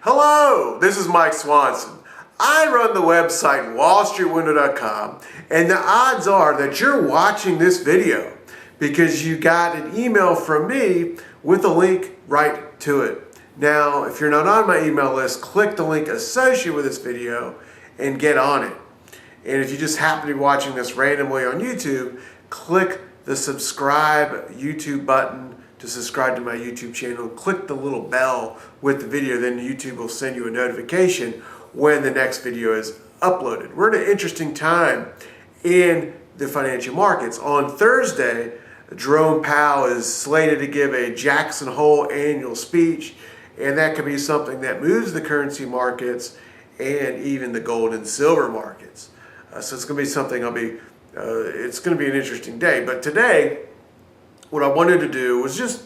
Hello, this is Mike Swanson. I run the website WallStreetWindow.com, and the odds are that you're watching this video because you got an email from me with a link right to it. Now, if you're not on my email list, click the link associated with this video and get on it. And if you just happen to be watching this randomly on YouTube, click the subscribe YouTube button to subscribe to my YouTube channel. Click the little bell with the video, then YouTube will send you a notification when the next video is uploaded. We're at an interesting time in the financial markets. On Thursday, Jerome Powell is slated to give a Jackson Hole annual speech, and that could be something that moves the currency markets and even the gold and silver markets. So it's going to be something it's going to be an interesting day. But today, what I wanted to do was just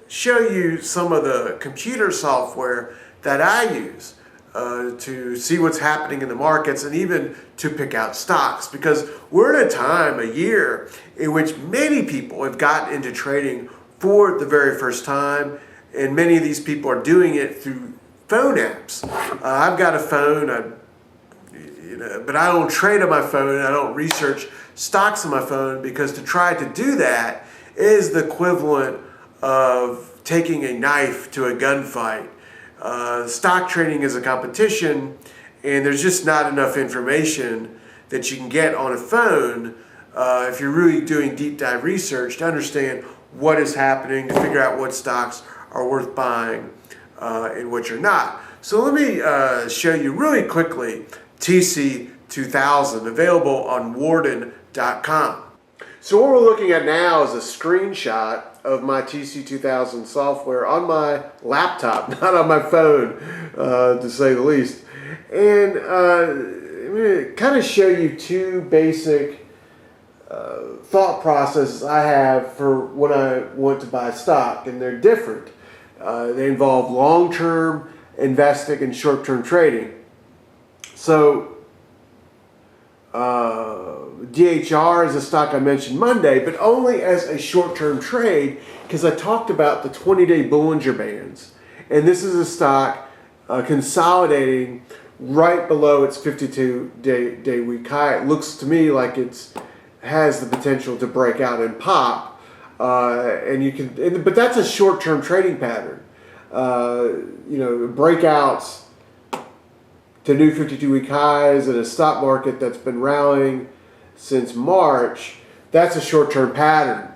show you some of the computer software that I use to see what's happening in the markets and even to pick out stocks, because we're at a time, a year, in which many people have gotten into trading for the very first time, and many of these people are doing it through phone apps. I've got a phone, but I don't trade on my phone. I don't research stocks on my phone, because to try to do that is the equivalent of taking a knife to a gunfight. Stock trading is a competition, and there's just not enough information that you can get on a phone if you're really doing deep dive research to understand what is happening, to figure out what stocks are worth buying and which are not. So let me show you really quickly TC 2000, available on Worden.com. So what we're looking at now is a screenshot of my TC 2000 software on my laptop, not on my phone, to say the least. And I'm going to kind of show you two basic thought processes I have for when I want to buy stock, and they're different. They involve long-term investing and short-term trading. So DHR is a stock I mentioned Monday, but only as a short-term trade, because I talked about the 20-day Bollinger Bands. And this is a stock consolidating right below its 52-day week high. It looks to me like it has the potential to break out and pop. But that's a short-term trading pattern. Breakouts to new 52-week highs in a stock market that's been rallying since March, that's a short-term pattern.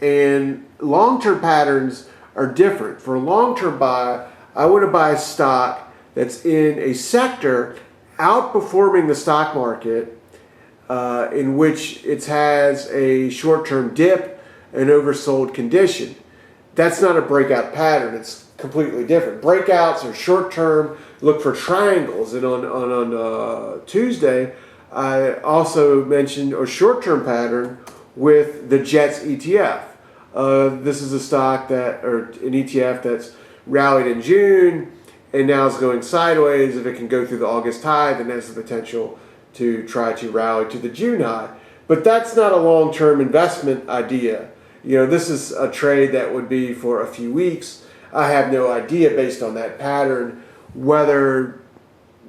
And long-term patterns are different. For a long-term buy, I want to buy a stock that's in a sector outperforming the stock market, in which it has a short-term dip and oversold condition. That's not a breakout pattern. It's completely different. Breakouts are short-term. Look for triangles. And on Tuesday, I also mentioned a short-term pattern with the JETS ETF. This is a stock an ETF that's rallied in June and now is going sideways. If it can go through the August high, then it has the potential to try to rally to the June high. But that's not a long-term investment idea. This is a trade that would be for a few weeks. I have no idea, based on that pattern, whether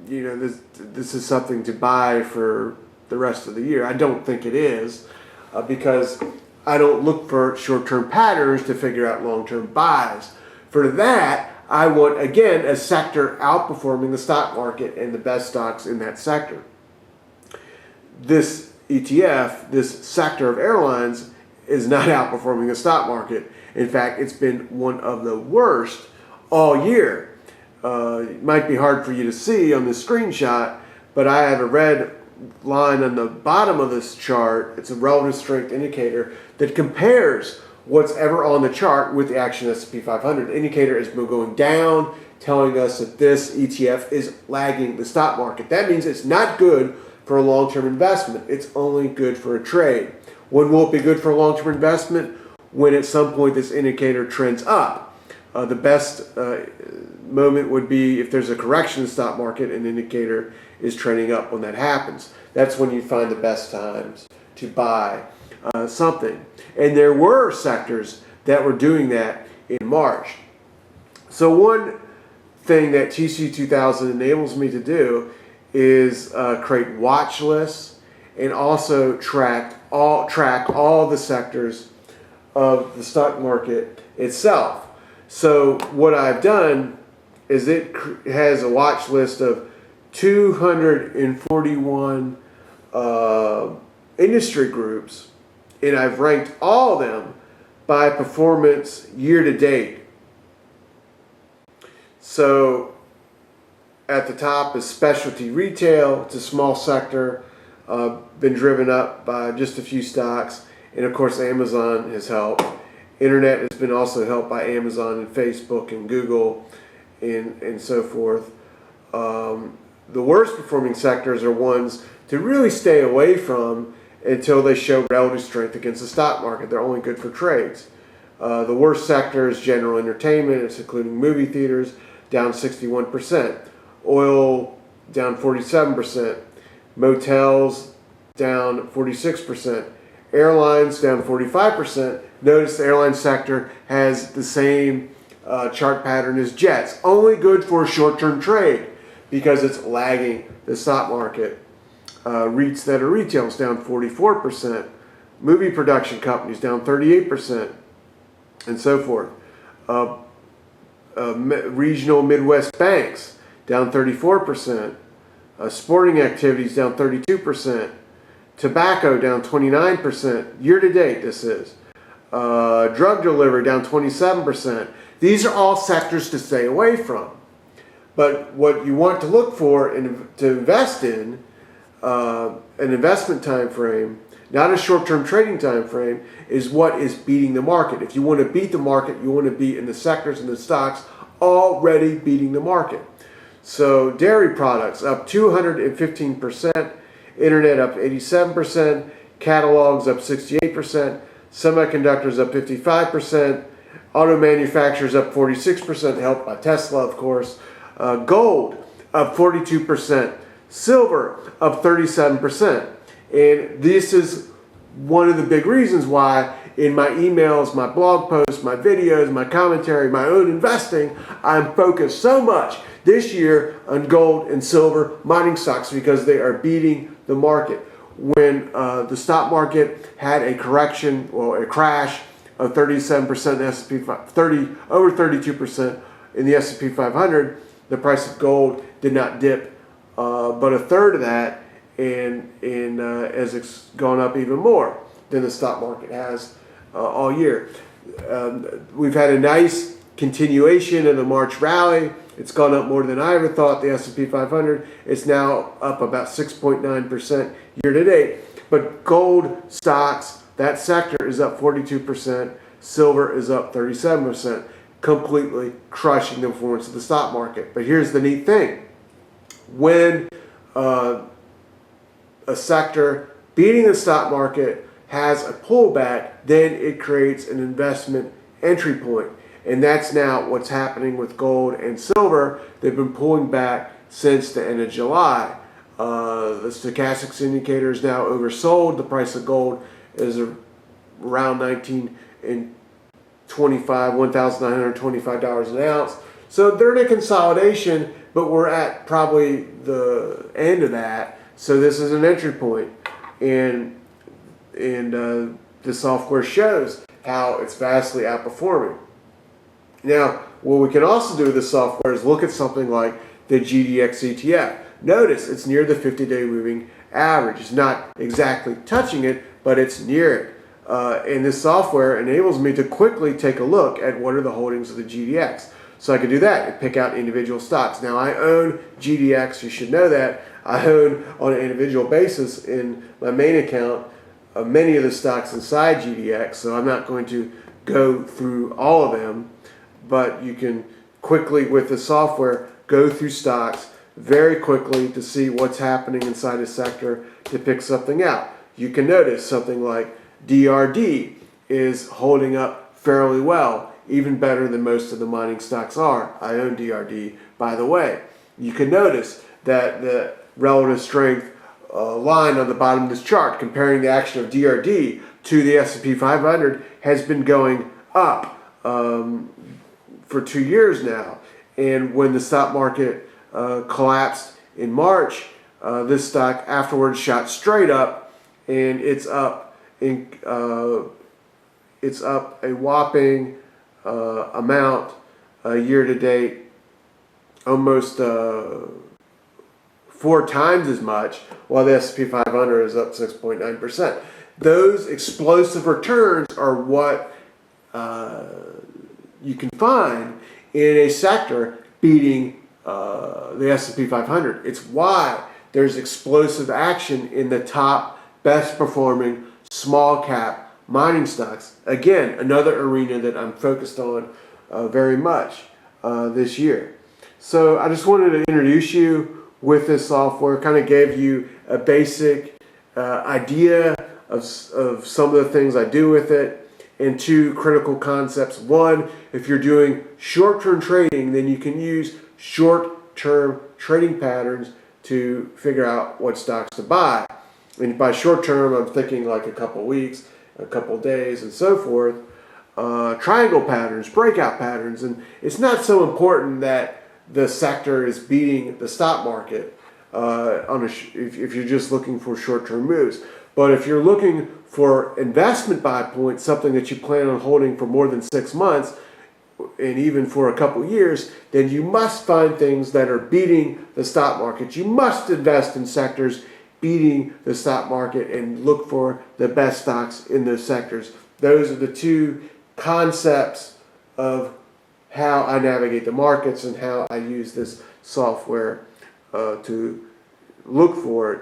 this is something to buy for the rest of the year. I don't think it is, because I don't look for short-term patterns to figure out long-term buys. For that, I want, again, a sector outperforming the stock market and the best stocks in that sector. This ETF, this sector of airlines, is not outperforming the stock market. In fact, it's been one of the worst all year. It might be hard for you to see on this screenshot, but I have a red line on the bottom of this chart. It's a relative strength indicator that compares what's ever on the chart with the action S&P 500. The indicator has been going down, telling us that this ETF is lagging the stock market. That means it's not good for a long-term investment. It's only good for a trade. When will it be good for a long-term investment? When at some point this indicator trends up. The best moment would be if there's a correction in the stock market and the indicator is trending up. When that happens, that's when you find the best times to buy something. And there were sectors that were doing that in March. So one thing that TC2000 enables me to do is create watch lists and also track all the sectors of the stock market itself. So what I've done is it has a watch list of 241 industry groups, and I've ranked all of them by performance year to date. So at the top is specialty retail. It's a small sector, been driven up by just a few stocks, and of course Amazon has helped. Internet has been also helped by Amazon and Facebook and Google and so forth. The worst performing sectors are ones to really stay away from until they show relative strength against the stock market. They're only good for trades. The worst sector is general entertainment. It's including movie theaters, down 61%. Oil, down 47%. Motels, down 46%. Airlines, down 45%. Notice the airline sector has the same chart pattern as jets. Only good for a short-term trade because it's lagging the stock market. REITs that are retail is down 44%. Movie production companies down 38%, and so forth. Regional Midwest banks down 34%. Sporting activities down 32%. Tobacco down 29%. Year to date, this is. Drug delivery down 27%. These are all sectors to stay away from. But what you want to look for to invest in, an investment time frame, not a short-term trading time frame, is what is beating the market. If you want to beat the market, you want to be in the sectors and the stocks already beating the market. So dairy products up 215%, internet up 87%, catalogs up 68%, semiconductors up 55%, auto manufacturers up 46%, helped by Tesla, of course. Gold up 42%, silver up 37%. And this is one of the big reasons why in my emails, my blog posts, my videos, my commentary, my own investing, I'm focused so much this year on gold and silver mining stocks because they are beating the market. When the stock market had a correction or a crash of 37% in the S&P, over 32% in the S&P 500, the price of gold did not dip, but a third of that, and as it's gone up even more than the stock market has all year. We've had a nice continuation of the March rally. It's gone up more than I ever thought. The S&P 500 is now up about 6.9% year to date. But gold stocks, that sector is up 42%. Silver is up 37%, completely crushing the performance of the stock market. But here's the neat thing. When a sector beating the stock market has a pullback, then it creates an investment entry point. And that's now what's happening with gold and silver. They've been pulling back since the end of July. The stochastics indicator is now oversold. The price of gold is around $1,925 an ounce. So they're in a consolidation, but we're at probably the end of that. So this is an entry point. And the software shows how it's vastly outperforming. Now, what we can also do with this software is look at something like the GDX ETF. Notice it's near the 50-day moving average. It's not exactly touching it, but it's near it. And this software enables me to quickly take a look at what are the holdings of the GDX. So I can do that and pick out individual stocks. Now, I own GDX. You should know that. I own on an individual basis in my main account many of the stocks inside GDX, so I'm not going to go through all of them. But you can quickly, with the software, go through stocks very quickly to see what's happening inside a sector to pick something out. You can notice something like DRD is holding up fairly well, even better than most of the mining stocks are. I own DRD, by the way. You can notice that the relative strength line on the bottom of this chart, comparing the action of DRD to the S&P 500, has been going up for 2 years now, And when the stock market collapsed in March, this stock afterwards shot straight up, and it's up a whopping amount year to date, almost 4 times as much, while the S&P 500 is up 6.9%. Those explosive returns are what you can find in a sector beating the S&P 500. It's why there's explosive action in the top best performing small cap mining stocks. Again, another arena that I'm focused on very much this year. So I just wanted to introduce you with this software, kind of gave you a basic idea of some of the things I do with it, and 2 critical concepts. 1, if you're doing short-term trading, then you can use short-term trading patterns to figure out what stocks to buy. And by short-term, I'm thinking like a couple weeks, a couple days, and so forth. Triangle patterns, breakout patterns, and it's not so important that the sector is beating the stock market if you're just looking for short-term moves. But if you're looking for investment buy points, something that you plan on holding for more than 6 months, and even for a couple years, then you must find things that are beating the stock market. You must invest in sectors beating the stock market and look for the best stocks in those sectors. Those are the 2 concepts of how I navigate the markets and how I use this software to look for it.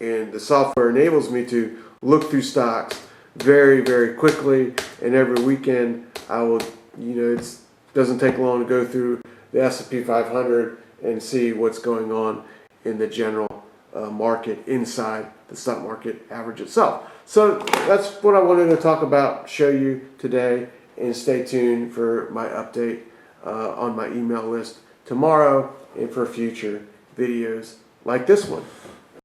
And the software enables me to look through stocks very, very quickly. And every weekend I will, it doesn't take long to go through the S&P 500 and see what's going on in the general market inside the stock market average itself. So that's what I wanted to talk about, show you today. And stay tuned for my update on my email list tomorrow and for future videos like this one.